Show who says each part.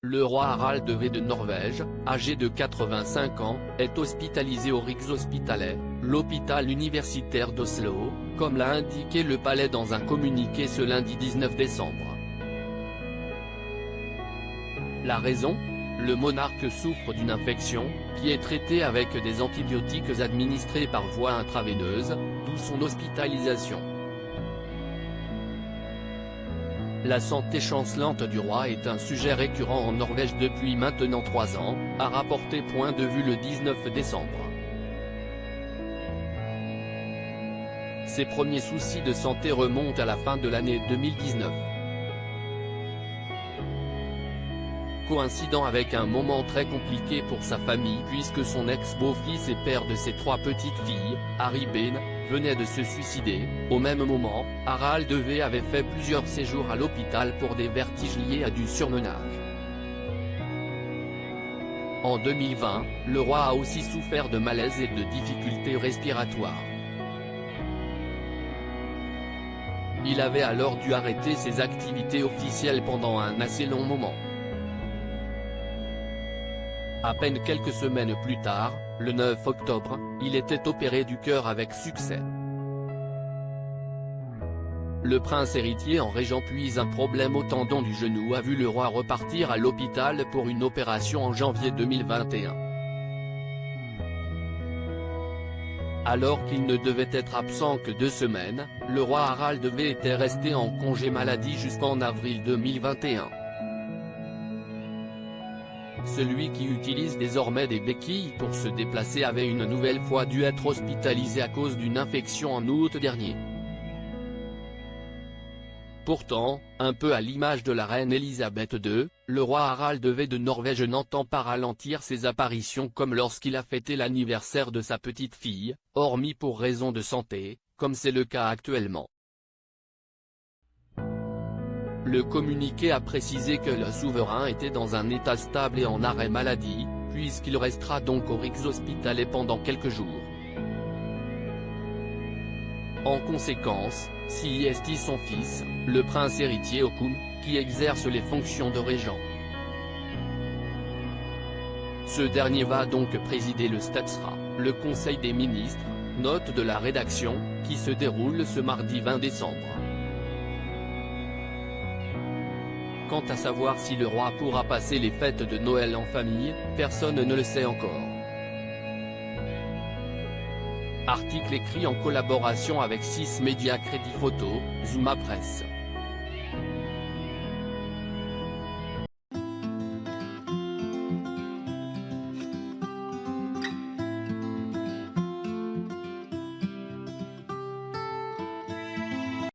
Speaker 1: le roi Harald V de Norvège, âgé de 85 ans, est hospitalisé au Rikshospitalet, l'hôpital universitaire d'Oslo, comme l'a indiqué le palais dans un communiqué ce lundi 19 décembre. La raison ? Le monarque souffre d'une infection, qui est traitée avec des antibiotiques administrés par voie intraveineuse, d'où son hospitalisation. La santé chancelante du roi est un sujet récurrent en Norvège depuis maintenant 3 ans, a rapporté Point de vue le 19 décembre. Ses premiers soucis de santé remontent à la fin de l'année 2019. Coïncidant avec un moment très compliqué pour sa famille puisque son ex-beau-fils et père de ses 3 petites filles, Harry Ben, venait de se suicider. Au même moment, Harald V avait fait plusieurs séjours à l'hôpital pour des vertiges liés à du surmenage. En 2020, le roi a aussi souffert de malaise et de difficultés respiratoires. Il avait alors dû arrêter ses activités officielles pendant un assez long moment. À peine quelques semaines plus tard, le 9 octobre, il était opéré du cœur avec succès. Le prince héritier en régent puis un problème au tendon du genou a vu le roi repartir à l'hôpital pour une opération en janvier 2021. Alors qu'il ne devait être absent que 2 semaines, le roi Harald V était resté en congé maladie jusqu'en avril 2021. Celui qui utilise désormais des béquilles pour se déplacer avait une nouvelle fois dû être hospitalisé à cause d'une infection en août dernier. Pourtant, un peu à l'image de la reine Elisabeth II, le roi Harald V de Norvège n'entend pas ralentir ses apparitions comme lorsqu'il a fêté l'anniversaire de sa petite fille, hormis pour raisons de santé, comme c'est le cas actuellement. Le communiqué a précisé que le souverain était dans un état stable et en arrêt maladie, puisqu'il restera donc au Rikshospitalet pendant quelques jours. En conséquence, s'y est son fils, le prince héritier Haakon, qui exerce les fonctions de régent. Ce dernier va donc présider le Statsråd, le Conseil des ministres, note de la rédaction, qui se déroule ce mardi 20 décembre. Quant à savoir si le roi pourra passer les fêtes de Noël en famille, personne ne le sait encore. Article écrit en collaboration avec 6 médias Crédit Photo, Zuma Presse.